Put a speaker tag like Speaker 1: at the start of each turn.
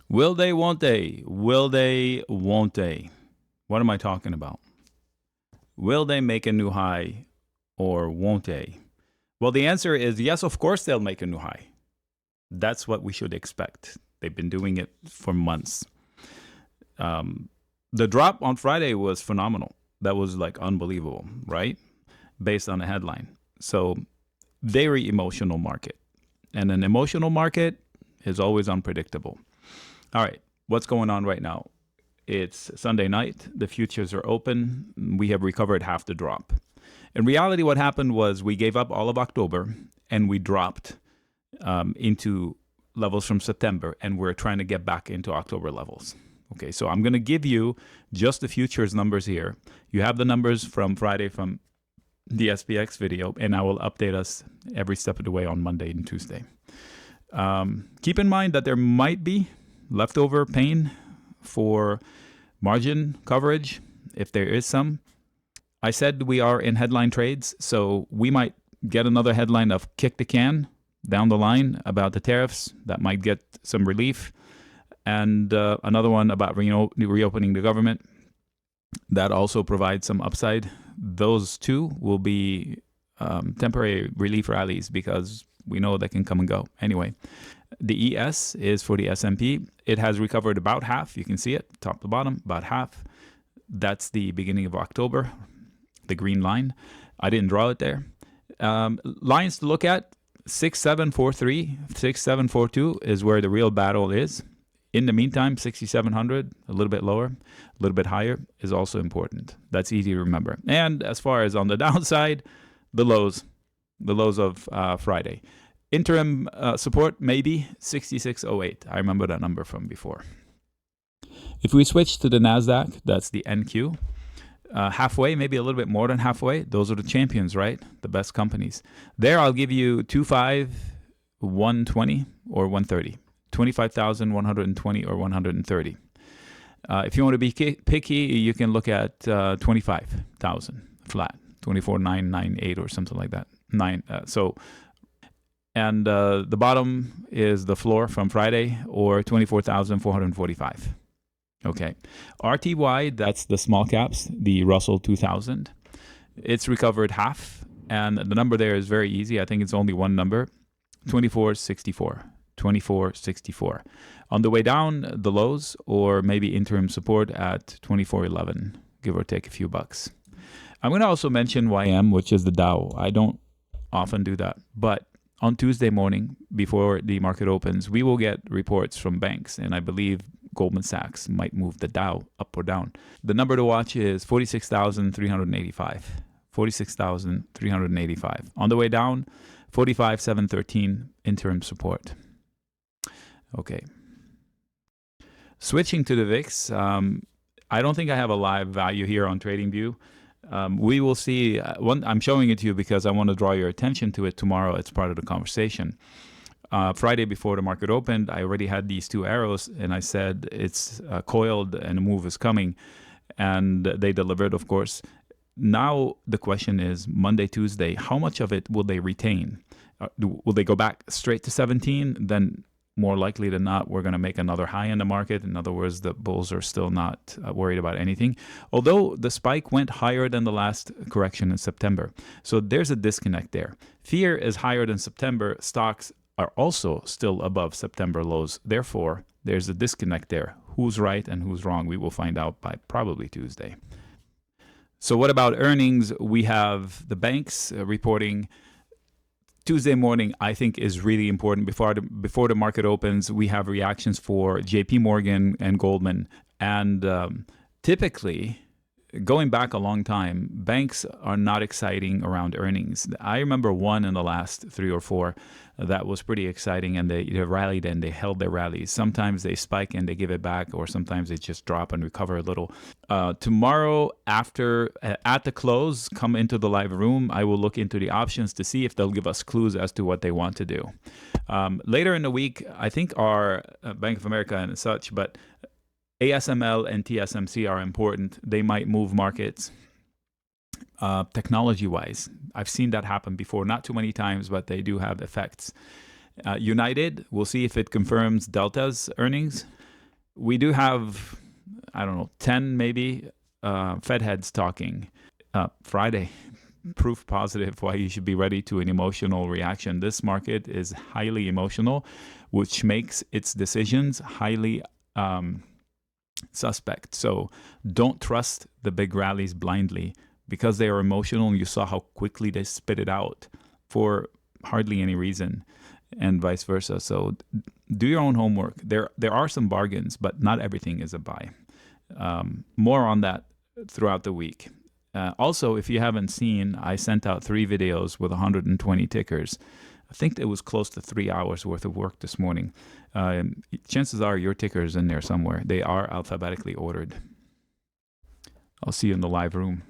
Speaker 1: Will they, won't they? Will they, won't they? What am I talking about? Will they make a new high or won't they? Well, the answer is yes, of course they'll make a new high. That's what we should expect. They've been doing it for months. The drop on Friday was phenomenal. That was like unbelievable, right? Based on the headline. So, very emotional market. And an emotional market is always unpredictable. All right, what's going on right now? It's Sunday night. The futures are open. We have recovered half the drop. In reality, what happened was we gave up all of October and we dropped into levels from September, and we're trying to get back into October levels. Okay, so I'm going to give you just the futures numbers here. You have the numbers from Friday from the SPX video, and I will update us every step of the way on Monday and Tuesday. Keep in mind that there might be leftover pain for margin coverage, if there is some. I said we are in headline trades, so we might get another headline of kick the can down the line about the tariffs. That might get some relief. And another one about reopening the government. That also provides some upside. Those two will be temporary relief rallies because we know they can come and go. Anyway, the ES is for the S&P. It has recovered about half. You can see it, top to bottom, about half. That's the beginning of October, the green line. I didn't draw it there. Lines to look at, 6743, 6742 is where the real battle is. In the meantime, 6,700, a little bit lower, a little bit higher, is also important. That's easy to remember. And as far as on the downside, the lows of Friday. Interim support, maybe 6608. I remember that number from before. If we switch to the NASDAQ, that's the NQ. Halfway, maybe a little bit more than halfway. Those are the champions, right? The best companies. There, I'll give you 25,120 or 130. 25,120 or 130. If you want to be picky, you can look at 25,000 flat, 24,998 or something like that. The bottom is the floor from Friday, or 24,445. Okay. RTY, that's the small caps, the Russell 2000. It's recovered half, and the number there is very easy. I think it's only one number, 2464. 2464. On the way down, the lows, or maybe interim support at 2411, give or take a few bucks. I'm going to also mention YM, which is the Dow. I don't often do that, but on Tuesday morning, before the market opens, we will get reports from banks, and I believe Goldman Sachs might move the Dow up or down. The number to watch is 46,385. 46,385. On the way down, 45,713, interim support. Okay. Switching to the VIX, I don't think I have a live value here on TradingView. We will see. I'm showing it to you because I want to draw your attention to it tomorrow. It's part of the conversation. Friday before the market opened, I already had these two arrows, and I said it's coiled and a move is coming. And they delivered, of course. Now the question is, Monday, Tuesday, how much of it will they retain? Will they go back straight to 17? Then more likely than not, we're going to make another high in the market. In other words, the bulls are still not worried about anything. Although the spike went higher than the last correction in September. So there's a disconnect there. Fear is higher than September. Stocks are also still above September lows. Therefore, there's a disconnect there. Who's right and who's wrong? We will find out by probably Tuesday. So what about earnings? We have the banks reporting. Tuesday morning, I think, is really important. Before the market opens, we have reactions for JP Morgan and Goldman. And typically, going back a long time, banks are not exciting around earnings. I remember one in the last 3 or 4 that was pretty exciting, and they rallied and they held their rallies. Sometimes they spike and they give it back, or sometimes they just drop and recover a little. Tomorrow, at the close, come into the live room. I will look into the options to see if they'll give us clues as to what they want to do. Later in the week, I think our Bank of America and such, but ASML and TSMC are important. They might move markets. Technology-wise, I've seen that happen before, not too many times, but they do have effects. United, we'll see if it confirms Delta's earnings. we do have, I don't know, 10 maybe Fed heads talking. Friday, proof positive why you should be ready to an emotional reaction. This market is highly emotional, which makes its decisions highly suspect. So don't trust the big rallies blindly because they are emotional. You saw how quickly they spit it out for hardly any reason, and vice versa. So do your own homework. There are some bargains, but not everything is a buy. More on that throughout the week. Also, if you haven't seen, I sent out 3 videos with 120 tickers. I think it was close to 3 hours worth of work this morning. Chances are your ticker is in there somewhere. They are alphabetically ordered. I'll see you in the live room.